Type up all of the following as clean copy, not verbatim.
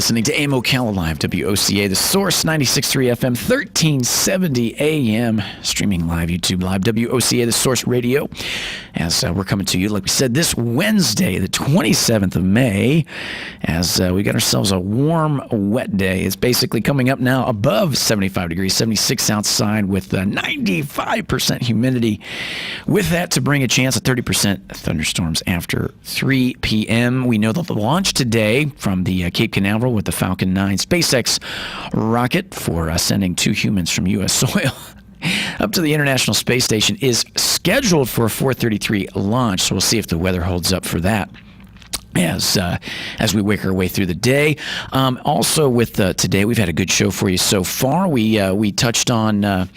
listening to AM Ocala Live, WOCA, The Source, 96.3 FM, 1370 AM, streaming live, YouTube Live, WOCA, The Source Radio, as we're coming to you, like we said, this Wednesday, the 27th of May, as we got ourselves a warm, wet day. It's basically coming up now above 75 degrees, 76 outside with 95% humidity. With that, to bring a chance of 30% thunderstorms after 3 p.m. We know that the launch today from the Cape Canaveral with the Falcon 9 SpaceX rocket for sending 2 humans from U.S. soil up to the International Space Station is scheduled for a 4:33 launch, so we'll see if the weather holds up for that as we work our way through the day. Also with today, we've had a good show for you so far. We touched on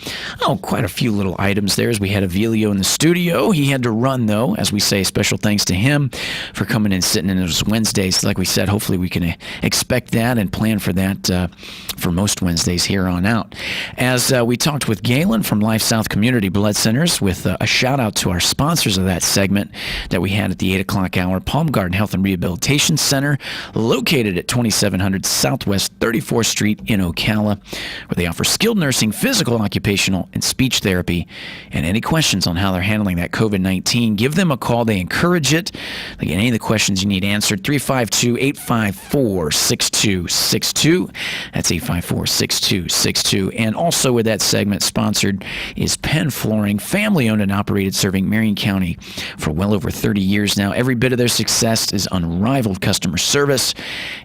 quite a few little items there as we had Avilio in the studio. He had to run, though, as we say, special thanks to him for coming and sitting in those Wednesdays. Like we said, hopefully we can expect that and plan for that for most Wednesdays here on out. As we talked with Galen from Life South Community Blood Centers with a shout out to our sponsors of that segment that we had at the 8 o'clock hour, Palm Garden Health and Rehabilitation Center, located at 2700 Southwest 34th Street in Ocala, where they offer skilled nursing, physical, occupational, and speech therapy. And any questions on how they're handling that COVID-19, give them a call. They encourage it. Again, any of the questions you need answered, 352-854-6262. That's 854-6262. And also with that segment sponsored is Penn Flooring, family-owned and operated, serving Marion County for well over 30 years now. Every bit of their success is unrivaled customer service,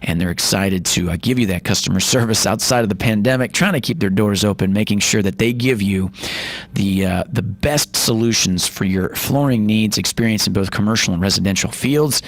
and they're excited to give you that customer service outside of the pandemic, trying to keep their doors open, making sure that they give you the best solutions for your flooring needs, experience in both commercial and residential fields.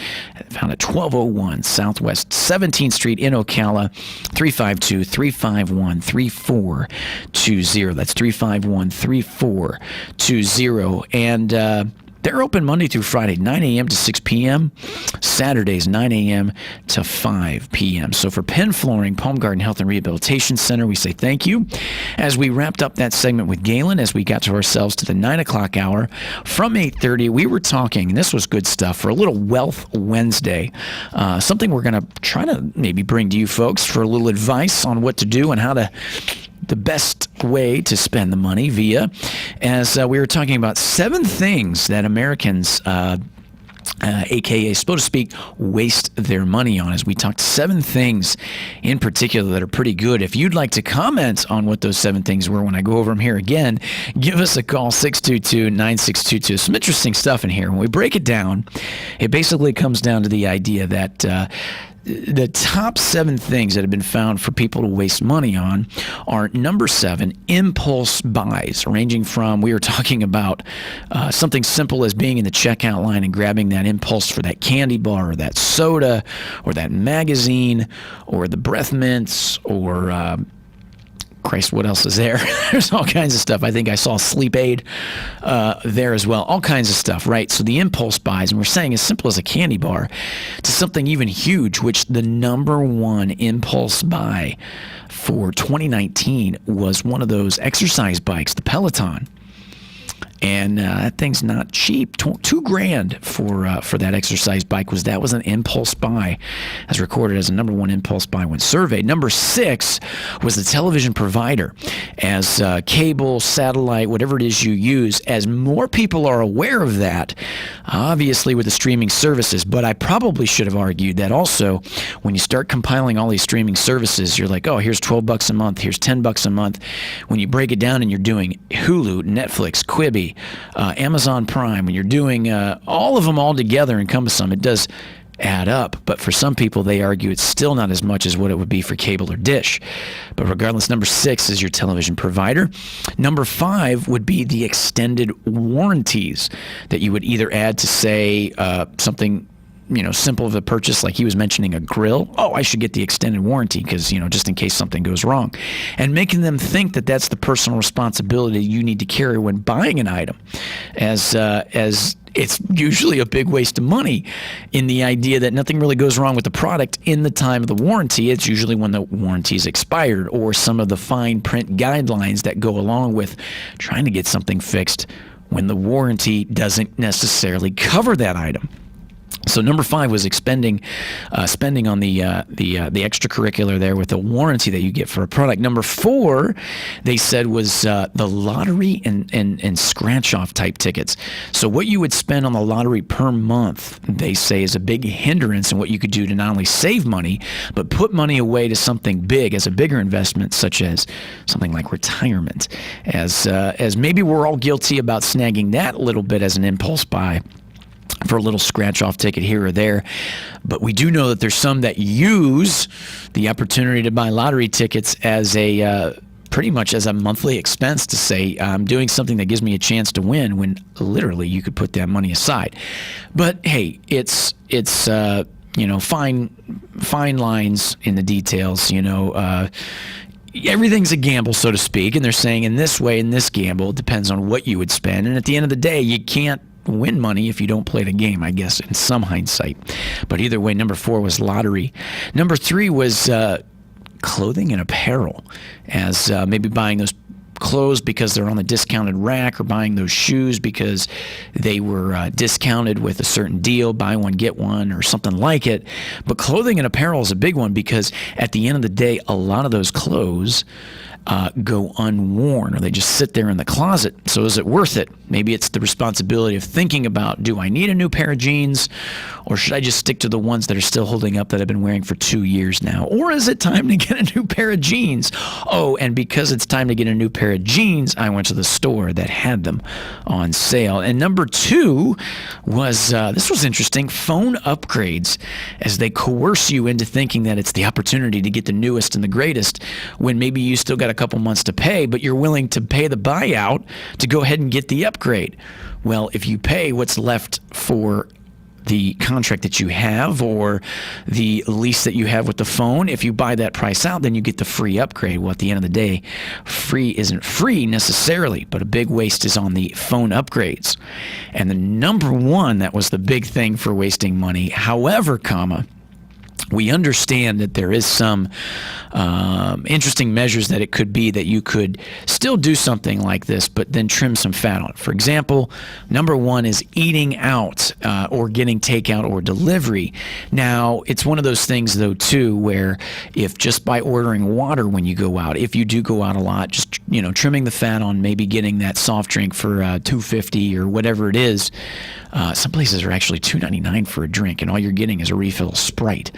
Found at 1201 Southwest 17th Street in Ocala, 352-351-3420. That's 351-3420. And they're open Monday through Friday, 9 a.m. to 6 p.m., Saturdays, 9 a.m. to 5 p.m. So for Penn Flooring, Palm Garden Health and Rehabilitation Center, we say thank you. As we wrapped up that segment with Galen, as we got to ourselves to the 9 o'clock hour, from 8:30, we were talking, and this was good stuff, for a little Wealth Wednesday, something we're going to try to maybe bring to you folks for a little advice on what to do and how to the best way to spend the money via, as we were talking about 7 things that Americans, aka, so to speak, waste their money on, as we talked 7 things in particular that are pretty good. If you'd like to comment on what those 7 things were when I go over them here again, give us a call, 622-9622. Some interesting stuff in here. When we break it down, it basically comes down to the idea that the top 7 things that have been found for people to waste money on are, number 7, impulse buys, ranging from, we were talking about something simple as being in the checkout line and grabbing that impulse for that candy bar or that soda or that magazine or the breath mints or Christ, what else is there? There's all kinds of stuff. I think I saw a sleep aid there as well. All kinds of stuff, right? So the impulse buys, and we're saying as simple as a candy bar to something even huge, which the number 1 impulse buy for 2019 was one of those exercise bikes, the Peloton. And that thing's not cheap. $2,000 for that exercise bike was an impulse buy, as recorded as a number 1 impulse buy when surveyed. Number 6 was the television provider, as cable, satellite, whatever it is you use. As more people are aware of that, obviously with the streaming services, but I probably should have argued that also when you start compiling all these streaming services, you're like, oh, here's $12 a month, here's $10 a month. When you break it down and you're doing Hulu, Netflix, Quibi, Amazon Prime, when you're doing all of them all together and cumbersome, it does add up. But for some people, they argue it's still not as much as what it would be for cable or dish. But regardless, number 6 is your television provider. Number 5 would be the extended warranties that you would either add to, say, something simple of a purchase, like he was mentioning a grill. Oh, I should get the extended warranty because, just in case something goes wrong. And making them think that that's the personal responsibility you need to carry when buying an item, as it's usually a big waste of money, in the idea that nothing really goes wrong with the product in the time of the warranty. It's usually when the warranty is expired, or some of the fine print guidelines that go along with trying to get something fixed when the warranty doesn't necessarily cover that item. So number 5 was spending on the extracurricular there with the warranty that you get for a product. Number 4, they said, was the lottery and scratch-off type tickets. So what you would spend on the lottery per month, they say, is a big hindrance in what you could do to not only save money, but put money away to something big as a bigger investment, such as something like retirement. As maybe we're all guilty about snagging that a little bit as an impulse buy for a little scratch-off ticket here or there. But we do know that there's some that use the opportunity to buy lottery tickets as pretty much as a monthly expense to say, I'm doing something that gives me a chance to win, when literally you could put that money aside. But hey, it's fine lines in the details, everything's a gamble, so to speak. And they're saying in this gamble, it depends on what you would spend. And at the end of the day, you can't win money if you don't play the game, I guess, in some hindsight. But either way, number 4 was lottery. Number 3 was clothing and apparel, as maybe buying those clothes because they're on the discounted rack, or buying those shoes because they were discounted with a certain deal, buy one, get one, or something like it. But clothing and apparel is a big one, because at the end of the day, a lot of those clothes go unworn, or they just sit there in the closet. So is it worth it? Maybe it's the responsibility of thinking about, do I need a new pair of jeans, or should I just stick to the ones that are still holding up that I've been wearing for 2 years now? Or is it time to get a new pair of jeans? Oh, and because it's time to get a new pair of jeans, I went to the store that had them on sale. And number 2 was, this was interesting, phone upgrades, as they coerce you into thinking that it's the opportunity to get the newest and the greatest, when maybe you still got a couple months to pay, but you're willing to pay the buyout to go ahead and get the upgrade. Well, if you pay what's left for the contract that you have, or the lease that you have with the phone, if you buy that price out, then you get the free upgrade. Well, at the end of the day, free isn't free necessarily, but a big waste is on the phone upgrades. And the number 1, that was the big thing for wasting money. However, we understand that there is some interesting measures that it could be that you could still do something like this, but then trim some fat on it. For example, number 1 is eating out, or getting takeout or delivery. Now, it's one of those things, though, too, where if just by ordering water when you go out, if you do go out a lot, just trimming the fat on maybe getting that soft drink for $2.50 or whatever it is. Some places are actually $2.99 for a drink, and all you're getting is a refill of Sprite.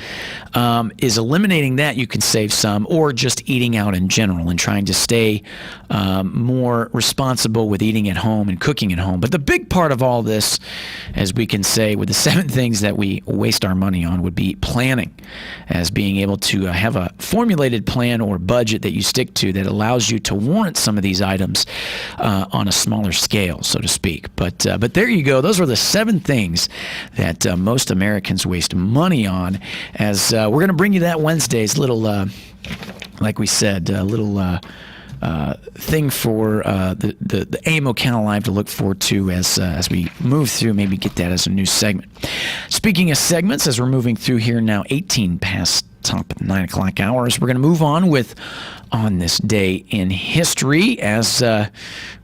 Is eliminating that, you can save some, or just eating out in general and trying to stay more responsible with eating at home and cooking at home. But the big part of all this, as we can say, with the 7 things that we waste our money on, would be planning, as being able to have a formulated plan or budget that you stick to that allows you to warrant some of these items on a smaller scale, so to speak. But there you go. Those are the 7 things that most Americans waste money on. As we're going to bring you that Wednesday's little, like we said, little thing for the AM Ocala Live to look forward to as we move through. Maybe get that as a new segment. Speaking of segments, as we're moving through here now, 18 past top 9 o'clock hours, we're going to move on with On This Day in History, as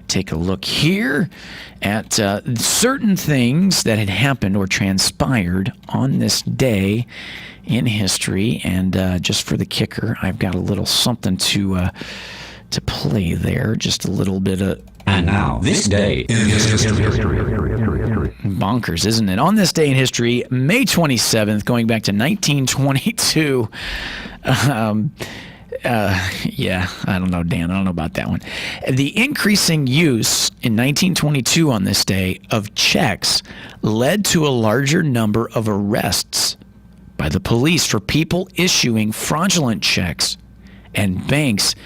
take a look here at certain things that had happened or transpired on this day in history. And just for the kicker, I've got a little something to play there, just a little bit of... And now, this day in history. Bonkers, isn't it? On this day in history, May 27th, going back to 1922. Yeah, I don't know, Dan. I don't know about that one. The increasing use in 1922 on this day of checks led to a larger number of arrests by the police for people issuing fraudulent checks, and banks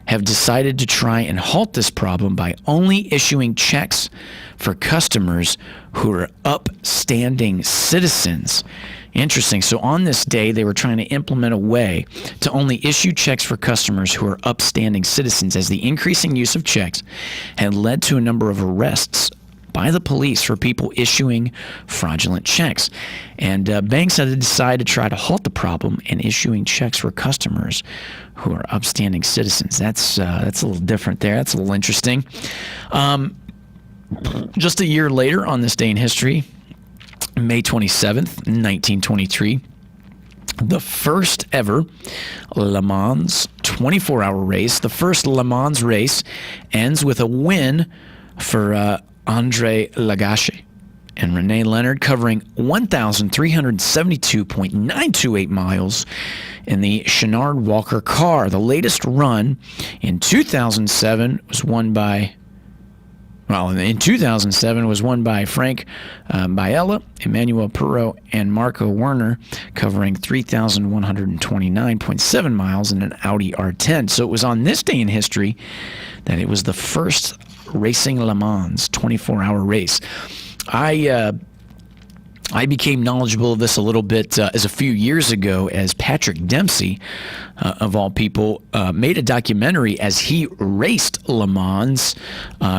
have decided to try and halt this problem by only issuing checks for customers who are upstanding citizens. Interesting. So on this day, they were trying to implement a way to only issue checks for customers who are upstanding citizens, as the increasing use of checks had led to a number of arrests by the police for people issuing fraudulent checks. And banks had to decide to try to halt the problem and issuing checks for customers who are upstanding citizens. That's a little different there. That's a little interesting. Just a year later on this day in history, May 27th, 1923, the first ever Le Mans 24-hour race. The first Le Mans race ends with a win for André Lagache and René Leonard, covering 1,372.928 miles in the Chenard Walker car. The latest run in 2007 was won by Frank Biella, Emmanuel Perot, and Marco Werner, covering 3,129.7 miles in an Audi R10. So it was on this day in history that it was the first Racing Le Mans 24-hour race. I became knowledgeable of this a little bit as a few years ago, as Patrick Dempsey, of all people, made a documentary as he raced Le Mans,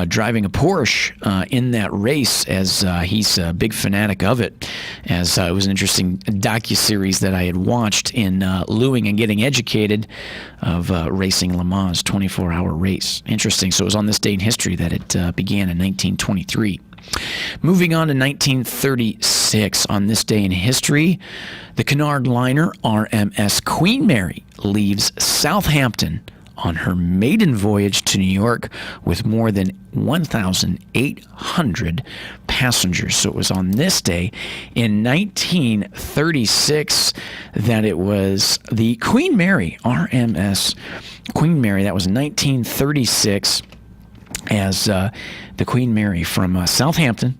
driving a Porsche in that race, as he's a big fanatic of it. As it was an interesting docuseries that I had watched in lieuing and getting educated of racing Le Mans 24-hour race. Interesting. So it was on this day in history that it began in 1923. Moving on to 1936, on this day in history, the Cunard liner RMS Queen Mary leaves Southampton on her maiden voyage to New York with more than 1,800 passengers. So it was on this day in 1936 that it was the Queen Mary, RMS Queen Mary. That was 1936. As the Queen Mary from Southampton,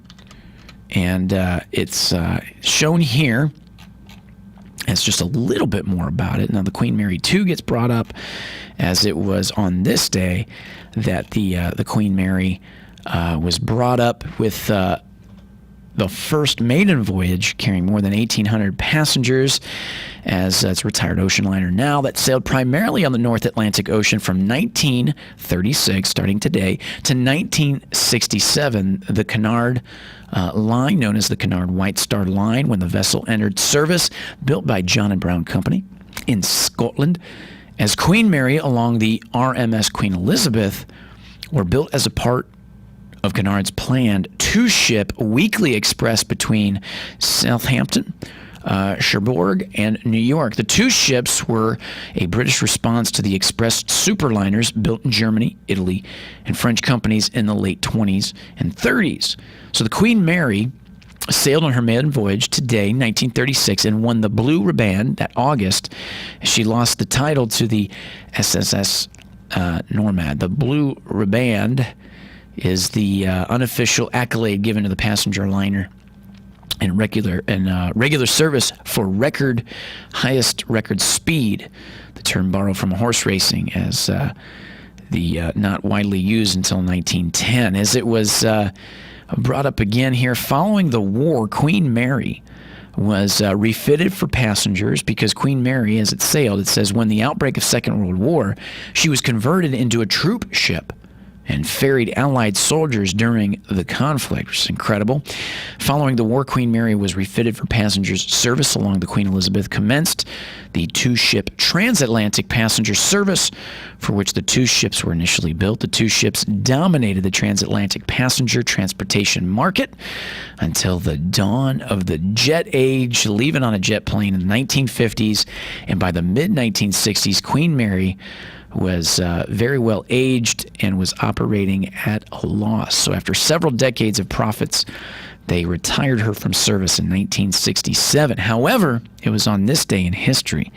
and it's shown here as just a little bit more about it. Now, the Queen Mary 2 gets brought up, as it was on this day that the Queen Mary was brought up with the first maiden voyage carrying more than 1,800 passengers, as it's a retired ocean liner now that sailed primarily on the North Atlantic Ocean from 1936, starting today, to 1967. The Cunard line, known as the Cunard White Star Line, when the vessel entered service, built by John and Brown Company in Scotland, as Queen Mary along the RMS Queen Elizabeth were built as a part of Cunard's planned two-ship weekly express between Southampton, Cherbourg, and New York. The two ships were a British response to the express superliners built in Germany, Italy, and French companies in the late 20s and 30s. So the Queen Mary sailed on her maiden voyage today, 1936, and won the Blue Riband that August. She lost the title to the SSS Normand. The Blue Riband is the unofficial accolade given to the passenger liner in regular service for highest record speed. The term borrowed from horse racing, as the not widely used until 1910. As it was brought up again here, following the war, Queen Mary was refitted for passengers, because Queen Mary, as it sailed, it says, when the outbreak of Second World War, she was converted into a troop ship and ferried Allied soldiers during the conflict, which is incredible. Following the war, Queen Mary was refitted for passengers service along the Queen Elizabeth, commenced the two-ship transatlantic passenger service, for which the two ships were initially built. The two ships dominated the transatlantic passenger transportation market until the dawn of the jet age, leaving on a jet plane in the 1950s, and by the mid-1960s, Queen Mary was very well aged and was operating at a loss. So after several decades of profits, they retired her from service in 1967. However, it was on this day in history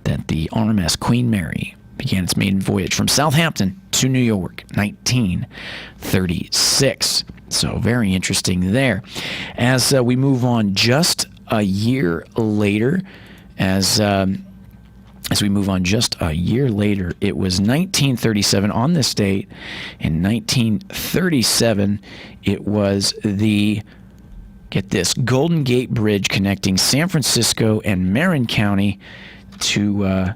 that the RMS Queen Mary began its maiden voyage from Southampton to New York, 1936. So very interesting there. As we move on just a year later, as we move on just a year later, it was 1937. On this date, in 1937, it was the, get this, Golden Gate Bridge connecting San Francisco and Marin County to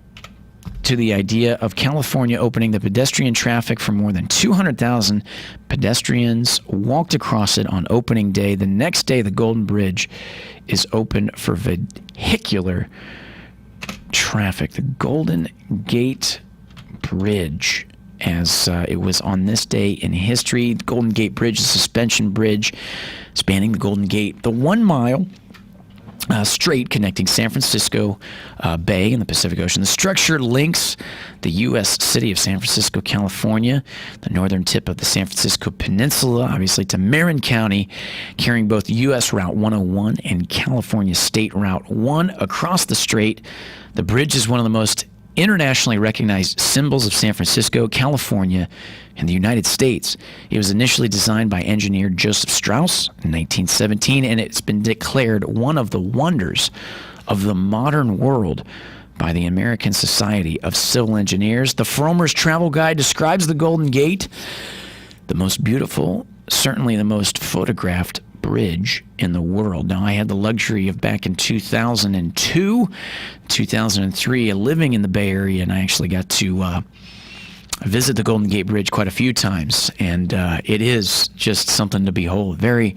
the idea of California opening the pedestrian traffic for more than 200,000 pedestrians walked across it on opening day. The next day, the Golden Bridge is open for vehicular traffic. The Golden Gate Bridge, as it was on this day in history. The Golden Gate Bridge, the suspension bridge spanning the Golden Gate. The 1 mile strait connecting San Francisco Bay and the Pacific Ocean. The structure links the U.S. city of San Francisco, California, the northern tip of the San Francisco Peninsula, obviously, to Marin County, carrying both U.S. Route 101 and California State Route 1 across the strait. The bridge is one of the most internationally recognized symbols of San Francisco, California, and the United States. It was initially designed by engineer Joseph Strauss in 1917, and it's been declared one of the wonders of the modern world by the American Society of Civil Engineers. The Frommer's Travel Guide describes the Golden Gate, the most beautiful, certainly the most photographed bridge in the world. Now, I had the luxury of back in 2002, 2003, living in the Bay Area, and I actually got to visit the Golden Gate Bridge quite a few times, and it is just something to behold. Very,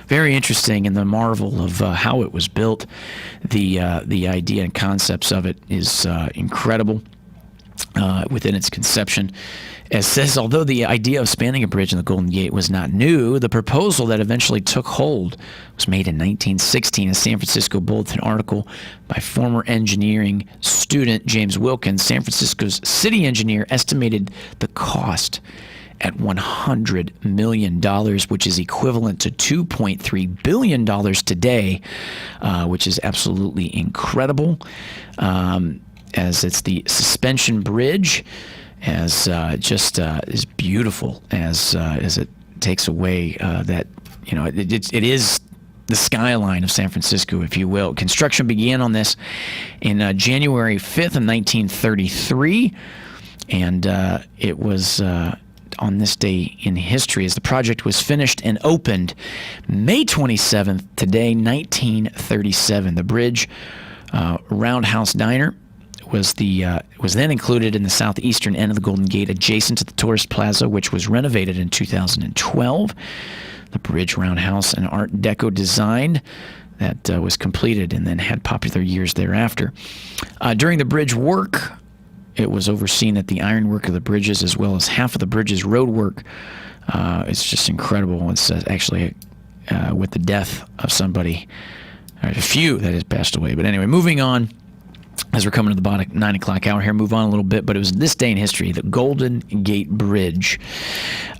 very interesting, and the marvel of how it was built, the idea and concepts of it is incredible within its conception. As says, although the idea of spanning a bridge in the Golden Gate was not new, the proposal that eventually took hold was made in 1916. A San Francisco Bulletin article by former engineering student James Wilkins. San Francisco's city engineer estimated the cost at $100 million, which is equivalent to $2.3 billion today, which is absolutely incredible, as it's the suspension bridge, as is beautiful as it takes away that, it is the skyline of San Francisco, if you will. Construction began on this in January 5th of 1933, and it was on this day in history as the project was finished and opened May 27th, today, 1937. The bridge Roundhouse Diner was then included in the southeastern end of the Golden Gate, adjacent to the Tourist Plaza, which was renovated in 2012. The bridge roundhouse, an Art Deco design that was completed and then had popular years thereafter. During the bridge work, it was overseen that the ironwork of the bridges, as well as half of the bridge's road work, it's just incredible. It's actually with the death of somebody, or a few that has passed away. But anyway, moving on. As we're coming to the bottom 9 o'clock hour here, move on a little bit, but it was this day in history, the Golden Gate Bridge.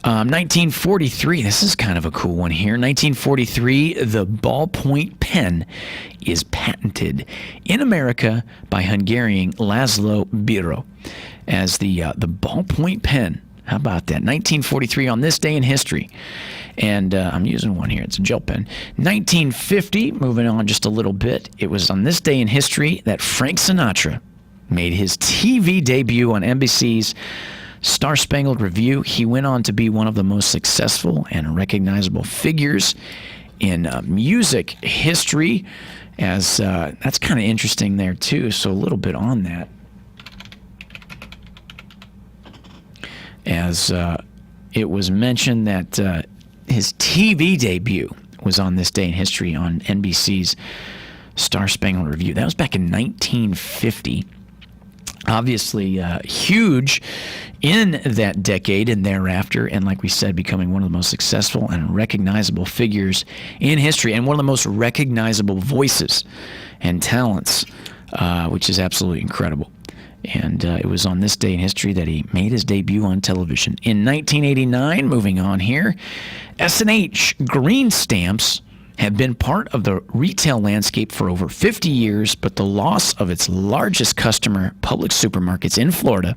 1943, this is kind of a cool one here. 1943, the ballpoint pen is patented in America by Hungarian Laszlo Biro as the ballpoint pen. How about that? 1943 on this day in history. And I'm using one here. It's a gel pen. 1950, moving on just a little bit. It was on this day in history that Frank Sinatra made his TV debut on NBC's Star Spangled Review. He went on to be one of the most successful and recognizable figures in music history, as that's kind of interesting there too. So a little bit on that. As it was mentioned that his TV debut was on this day in history on NBC's Star Spangled Review. That was back in 1950. Obviously huge in that decade and thereafter, and like we said, becoming one of the most successful and recognizable figures in history, and one of the most recognizable voices and talents, which is absolutely incredible. And it was on this day in history that he made his debut on television. In 1989, moving on here, S&H green stamps have been part of the retail landscape for over 50 years, but the loss of its largest customer, Publix supermarkets in Florida,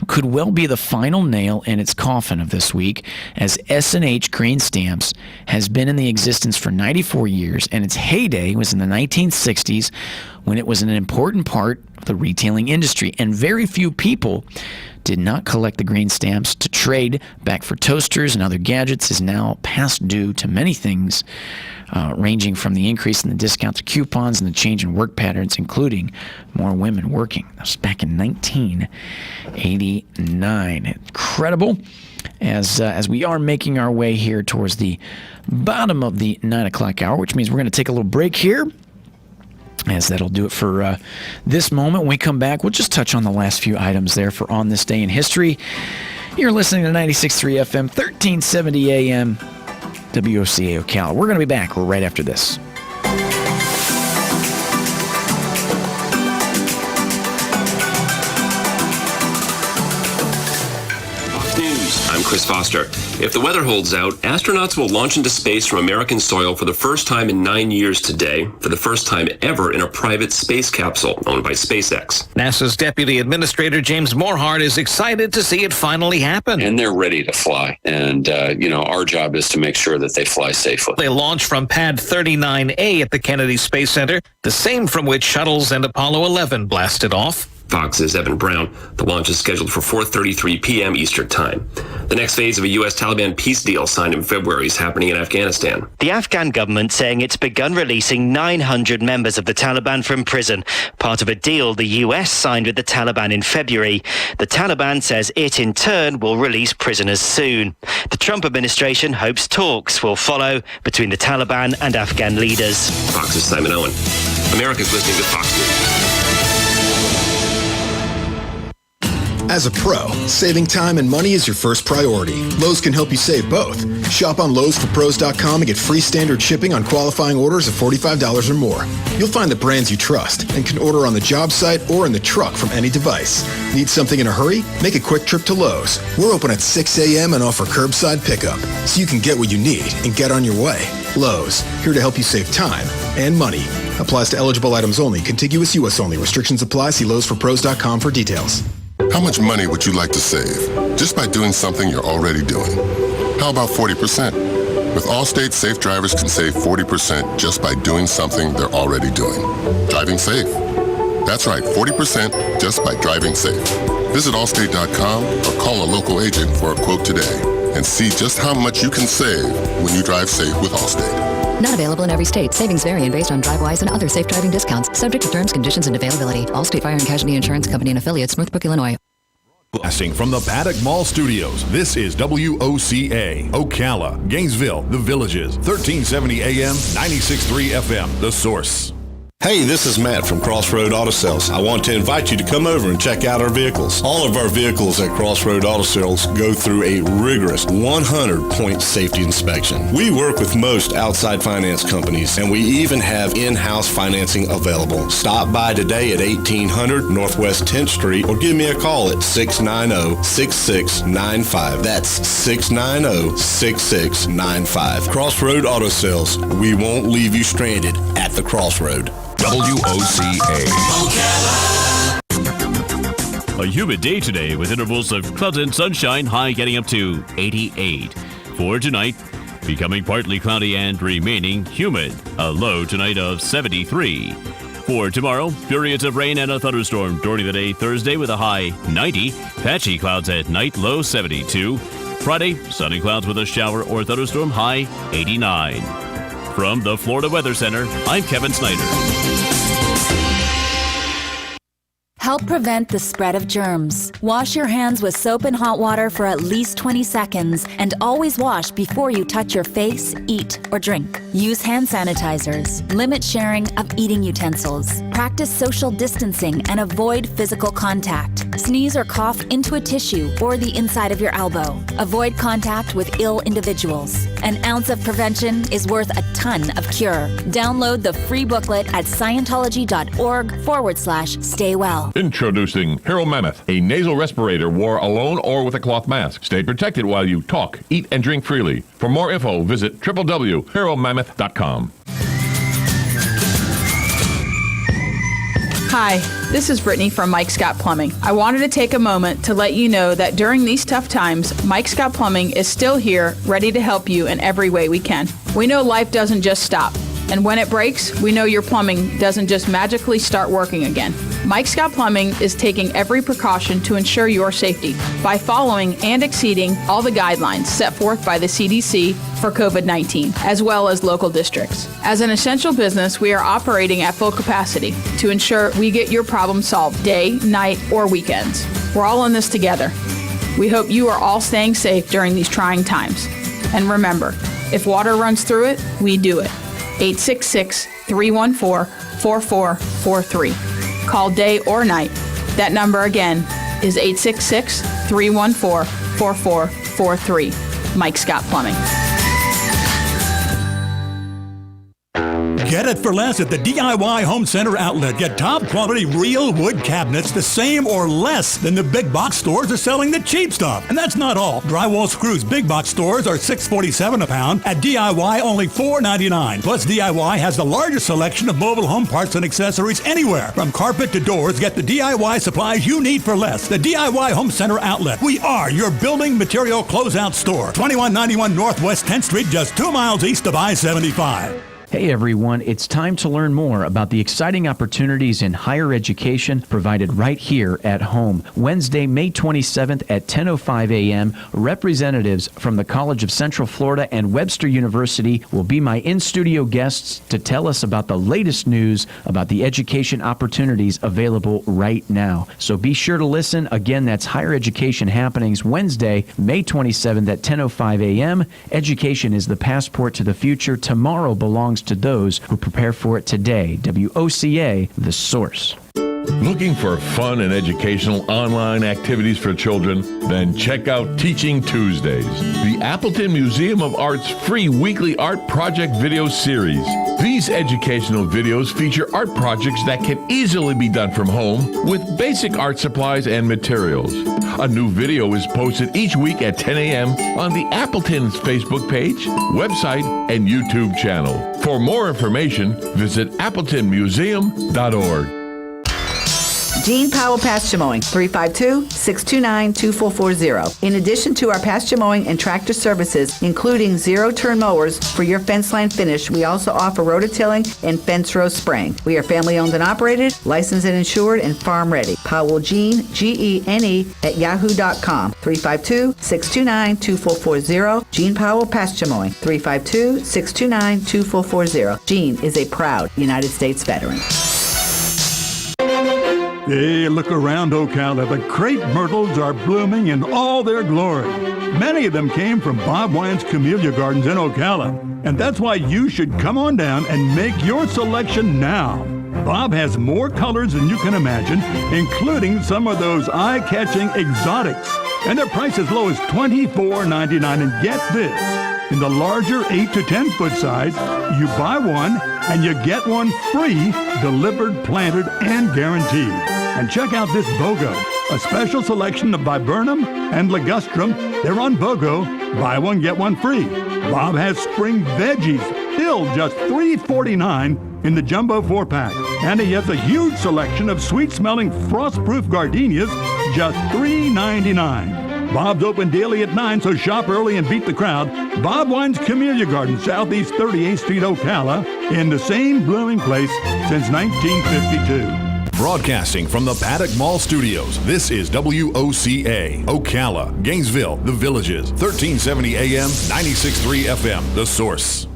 could well be the final nail in its coffin of this week, as S&H green stamps has been in the existence for 94 years, and its heyday was in the 1960s, when it was an important part of the retailing industry, and very few people did not collect the green stamps. To trade back for toasters and other gadgets is now past due to many things, ranging from the increase in the discounts to coupons and the change in work patterns, including more women working. That was back in 1989. Incredible. As we are making our way here towards the bottom of the 9 o'clock hour, which means we're going to take a little break here, as that'll do it for this moment. When we come back, we'll just touch on the last few items there for On This Day in History. You're listening to 96.3 FM, 1370 AM, WOCA Ocala. We're going to be back right after this. I'm Chris Foster. If the weather holds out, astronauts will launch into space from American soil for the first time in 9 years today, for the first time ever in a private space capsule owned by SpaceX. NASA's Deputy Administrator James Morehart is excited to see it finally happen. And they're ready to fly. And, our job is to make sure that they fly safely. They launch from Pad 39A at the Kennedy Space Center, the same from which shuttles and Apollo 11 blasted off. Fox's Evan Brown. The launch is scheduled for 4:33 p.m. Eastern Time. The next phase of a U.S. Taliban peace deal signed in February is happening in Afghanistan. The Afghan government saying it's begun releasing 900 members of the Taliban from prison, part of a deal the U.S. signed with the Taliban in February. The Taliban says it, in turn, will release prisoners soon. The Trump administration hopes talks will follow between the Taliban and Afghan leaders. Fox's Simon Owen. America's listening to Fox News. As a pro, saving time and money is your first priority. Lowe's can help you save both. Shop on Lowe'sForPros.com and get free standard shipping on qualifying orders of $45 or more. You'll find the brands you trust and can order on the job site or in the truck from any device. Need something in a hurry? Make a quick trip to Lowe's. We're open at 6 a.m. and offer curbside pickup, so you can get what you need and get on your way. Lowe's, here to help you save time and money. Applies to eligible items only. Contiguous U.S. only. Restrictions apply. See Lowe'sForPros.com for details. How much money would you like to save just by doing something you're already doing? How about 40%? With Allstate, safe drivers can save 40% just by doing something they're already doing. Driving safe. That's right, 40% just by driving safe. Visit Allstate.com or call a local agent for a quote today and see just how much you can save when you drive safe with Allstate. Not available in every state. Savings vary based on DriveWise and other safe driving discounts. Subject to terms, conditions, and availability. Allstate Fire and Casualty Insurance Company and Affiliates, Northbrook, Illinois. Broadcasting from the Paddock Mall Studios, this is WOCA, Ocala, Gainesville, The Villages, 1370 AM, 96.3 FM, The Source. Hey, this is Matt from Crossroad Auto Sales. I want to invite you to come over and check out our vehicles. All of our vehicles at Crossroad Auto Sales go through a rigorous 100-point safety inspection. We work with most outside finance companies, and we even have in-house financing available. Stop by today at 1800 Northwest 10th Street or give me a call at 690-6695. That's 690-6695. Crossroad Auto Sales. We won't leave you stranded at the crossroad. WOCA. A humid day today with intervals of clouds and sunshine, high getting up to 88. For tonight, becoming partly cloudy and remaining humid, a low tonight of 73. For tomorrow, periods of rain and a thunderstorm during the day Thursday with a high 90, patchy clouds at night, low 72. Friday, sunny clouds with a shower or thunderstorm, high 89. From the Florida Weather Center, I'm Kevin Snyder. Help prevent the spread of germs. Wash your hands with soap and hot water for at least 20 seconds and always wash before you touch your face, eat, or drink. Use hand sanitizers. Limit sharing of eating utensils. Practice social distancing and avoid physical contact. Sneeze or cough into a tissue or the inside of your elbow. Avoid contact with ill individuals. An ounce of prevention is worth a ton of cure. Download the free booklet at Scientology.org/stay well. Introducing Hero Mammoth, a nasal respirator wore alone or with a cloth mask. Stay protected while you talk, eat, and drink freely. For more info, visit www.heromammoth.com. Hi, this is Brittany from Mike Scott Plumbing. I wanted to take a moment to let you know that during these tough times, Mike Scott Plumbing is still here, ready to help you in every way we can. We know life doesn't just stop. And when it breaks, we know your plumbing doesn't just magically start working again. Mike Scott Plumbing is taking every precaution to ensure your safety by following and exceeding all the guidelines set forth by the CDC for COVID-19, as well as local districts. As an essential business, we are operating at full capacity to ensure we get your problem solved day, night, or weekends. We're all in this together. We hope you are all staying safe during these trying times. And remember, if water runs through it, we do it. 866-314-4443. Call day or night. That number again is 866-314-4443. Mike Scott Plumbing. Get it for less at the DIY Home Center outlet. Get top quality real wood cabinets the same or less than the big box stores are selling the cheap stuff. And that's not all. Drywall screws big box stores are $6.47 a pound. At DIY, only $4.99. Plus, DIY has the largest selection of mobile home parts and accessories anywhere. From carpet to doors, get the DIY supplies you need for less. The DIY Home Center outlet. We are your building material closeout store. 2191 Northwest 10th Street, just 2 miles east of I-75. Hey everyone, it's time to learn more about the exciting opportunities in higher education provided right here at home. Wednesday, May 27th at 10:05 a.m., representatives from the College of Central Florida and Webster University will be my in-studio guests to tell us about the latest news about the education opportunities available right now. So be sure to listen. Again, that's Higher Education Happenings Wednesday, May 27th at 10:05 a.m. Education is the passport to the future. Tomorrow belongs to those who prepare for it today. WOCA, The Source. Looking for fun and educational online activities for children? Then check out Teaching Tuesdays, the Appleton Museum of Art's free weekly art project video series. These educational videos feature art projects that can easily be done from home with basic art supplies and materials. A new video is posted each week at 10 a.m. on the Appleton's Facebook page, website, and YouTube channel. For more information, visit appletonmuseum.org. Gene Powell Pasture Mowing, 352-629-2440. In addition to our pasture mowing and tractor services, including zero-turn mowers for your fence line finish, we also offer rototilling and fence row spraying. We are family-owned and operated, licensed and insured, and farm-ready. Powell Gene, Gene, at yahoo.com, 352-629-2440. Gene Powell Pasture Mowing, 352-629-2440. Gene is a proud United States veteran. Hey, look around Ocala. The crepe myrtles are blooming in all their glory. Many of them came from Bob Wine's Camellia Gardens in Ocala. And that's why you should come on down and make your selection now. Bob has more colors than you can imagine, including some of those eye-catching exotics. And they're priced as low as $24.99. And get this, in the larger 8 to 10 foot size, you buy one and you get one free, delivered, planted, and guaranteed. And check out this BOGO, a special selection of viburnum and ligustrum. They're on BOGO, buy one, get one free. Bob has spring veggies, still just $3.49 in the jumbo 4-pack. And he has a huge selection of sweet-smelling frost-proof gardenias, just $3.99. Bob's open daily at 9, so shop early and beat the crowd. Bob Wine's Camellia Garden, Southeast 38th Street, Ocala, in the same blooming place since 1952. Broadcasting from the Paddock Mall Studios, this is WOCA, Ocala, Gainesville, The Villages, 1370 AM, 96.3 FM, The Source.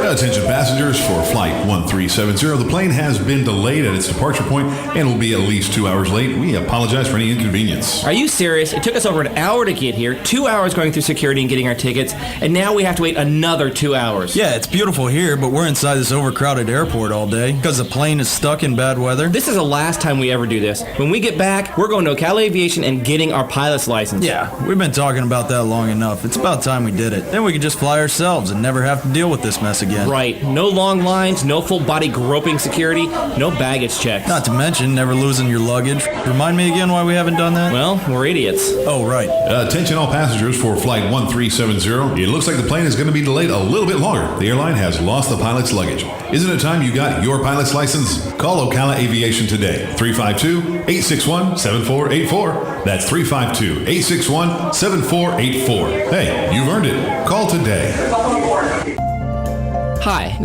Attention passengers for Flight 1370. The plane has been delayed at its departure point and will be at least 2 hours late. We apologize for any inconvenience. Are you serious? It took us over an hour to get here, 2 hours going through security and getting our tickets, and now we have to wait another 2 hours. Yeah, it's beautiful here, but we're inside this overcrowded airport all day because the plane is stuck in bad weather. This is the last time we ever do this. When we get back, we're going to Ocala Aviation and getting our pilot's license. Yeah, we've been talking about that long enough. It's about time we did it. Then we could just fly ourselves and never have to deal with this mess again. Right. No long lines, no full body groping security, no baggage checks. Not to mention never losing your luggage. Remind me again why we haven't done that? Well, we're idiots. Oh, right. Attention all passengers for Flight 1370. It looks like the plane is going to be delayed a little bit longer. The airline has lost the pilot's luggage. Isn't it time you got your pilot's license? Call Ocala Aviation today. 352-861-7484. That's 352-861-7484. Hey, you've earned it. Call today. Hi.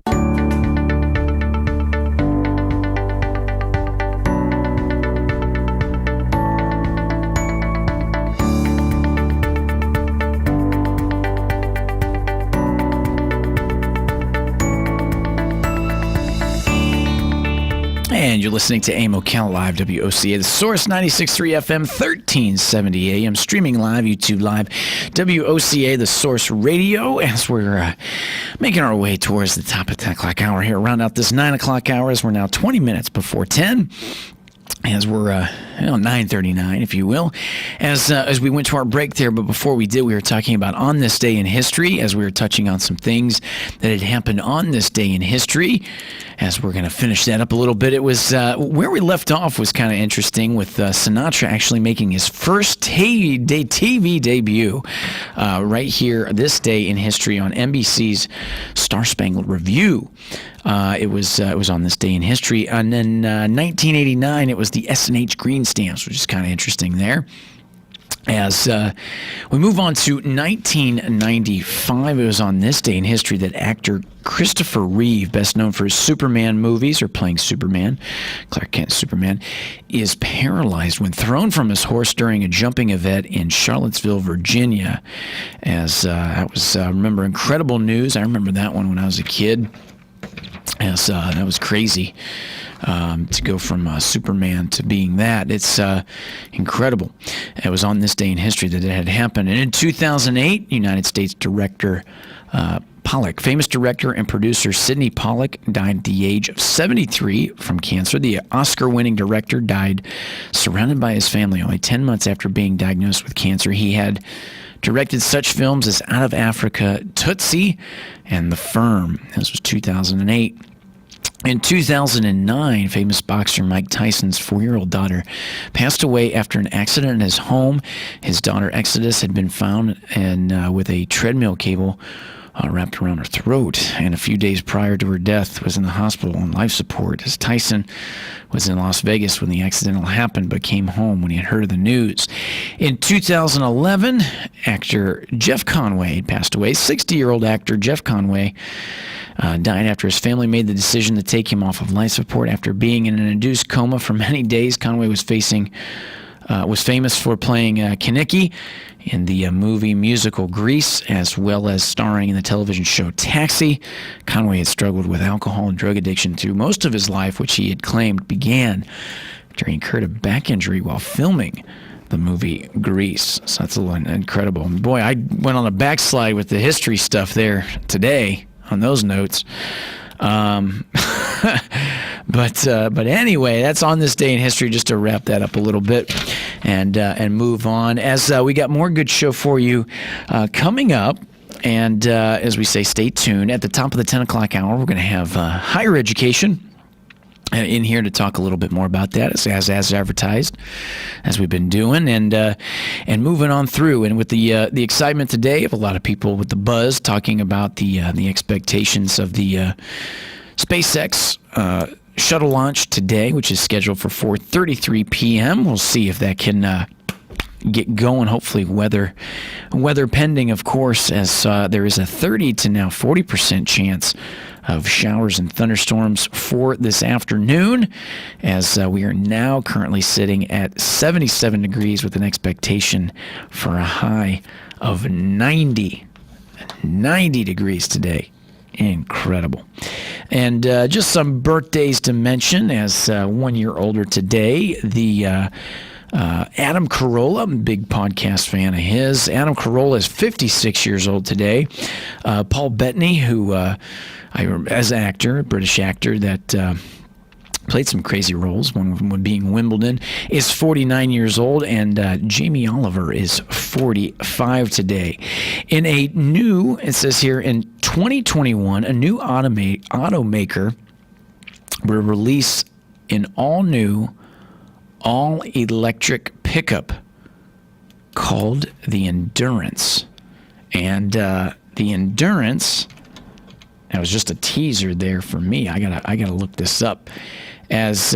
And you're listening to AIM Ocala Live, WOCA, The Source, 96.3 FM, 1370 AM, streaming live, YouTube Live, WOCA, The Source Radio, as we're making our way towards the top of the 10 o'clock hour here. Round out this 9 o'clock hour as we're now 20 minutes before 10. As we're 9:39, if you will, as we went to our break there. But before we did, we were talking about on this day in history, as we were touching on some things that had happened on this day in history. As we're going to finish that up a little bit, it was where we left off was kind of interesting, with Sinatra actually making his first TV debut right here this day in history on NBC's Star Spangled Review. It was on this day in history. And then 1989, it was the S&H green stamps, which is kind of interesting there. As we move on to 1995, it was on this day in history that actor Christopher Reeve, best known for his Superman movies or playing Superman, Clark Kent Superman, is paralyzed when thrown from his horse during a jumping event in Charlottesville, Virginia. As that was, remember, incredible news. I remember that one when I was a kid. As that was crazy. To go from Superman to being that. It's incredible. It was on this day in history that it had happened. And in 2008, United States director Pollock, famous director and producer Sidney Pollock, died at the age of 73 from cancer. The Oscar-winning director died surrounded by his family only 10 months after being diagnosed with cancer. He had directed such films as Out of Africa, Tootsie, and The Firm. This was 2008. In 2009, famous boxer Mike Tyson's 4-year-old daughter passed away after an accident in his home. His daughter Exodus had been found with a treadmill cable wrapped around her throat, and a few days prior to her death was in the hospital on life support, as Tyson was in Las Vegas when the accident happened, but came home when he had heard of the news. In 2011, actor Jeff Conway passed away. 60-year-old actor Jeff Conway died after his family made the decision to take him off of life support after being in an induced coma for many days. Conway was famous for playing Kaneki in the movie musical Grease, as well as starring in the television show Taxi. Conway had struggled with alcohol and drug addiction through most of his life, which he had claimed began after he incurred a back injury while filming the movie Grease. So that's a little incredible. Boy, I went on a backslide with the history stuff there today on those notes. But anyway, that's on this day in history, just to wrap that up a little bit and move on, as we got more good show for you coming up. And as we say, stay tuned. At the top of the 10 o'clock hour, we're going to have higher education in here to talk a little bit more about that, as advertised, as we've been doing, and moving on through. And with the excitement today of a lot of people with the buzz talking about the expectations of the SpaceX shuttle launch today, which is scheduled for 4:33 p.m. We'll see if that can get going. Hopefully, weather pending, of course, as there is a 30 to now 40% chance of showers and thunderstorms for this afternoon, as we are now currently sitting at 77 degrees with an expectation for a high of 90 degrees today. Incredible. And just some birthdays to mention, as 1 year older today, the Adam Carolla, I'm a big podcast fan of his. Adam Carolla is 56 years old today. Paul Bettany, who as an actor, a British actor that played some crazy roles, one of them being Wimbledon, is 49 years old, and Jamie Oliver is 45 today. It says here, in 2021, a new automaker will release an all-new, all-electric pickup called the Endurance. And the Endurance, that was just a teaser there for me. I gotta look this up, as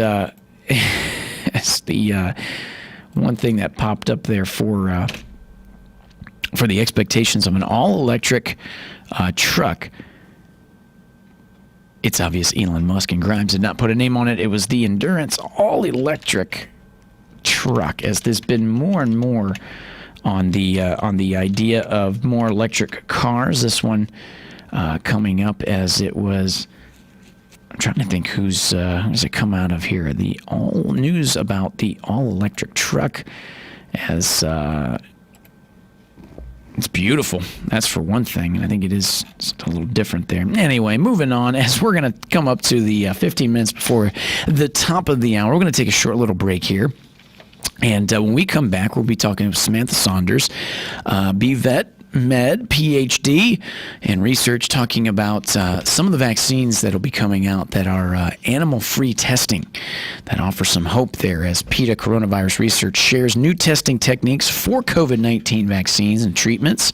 as the one thing that popped up there for the expectations of an all-electric truck. It's obvious Elon Musk and Grimes did not put a name on it. It was the Endurance all-electric truck, as there's been more and more on the idea of more electric cars. This one coming up, as it was, I'm trying to think who's it come out of here. The all news about the all-electric truck, as it's beautiful. That's for one thing. And I think it is a little different there. Anyway, moving on, as we're going to come up to the 15 minutes before the top of the hour. We're going to take a short little break here. And when we come back, we'll be talking to Samantha Saunders, BVet Med, PhD in research, talking about some of the vaccines that will be coming out that are animal-free testing that offer some hope there as PETA Coronavirus Research shares new testing techniques for COVID-19 vaccines and treatments.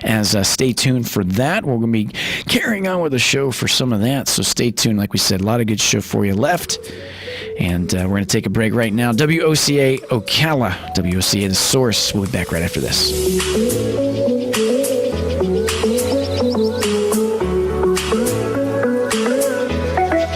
As stay tuned for that. We're going to be carrying on with the show for some of that, so stay tuned. Like we said, a lot of good show for you left. And we're going to take a break right now. WOCA Ocala, WOCA The Source. We'll be back right after this.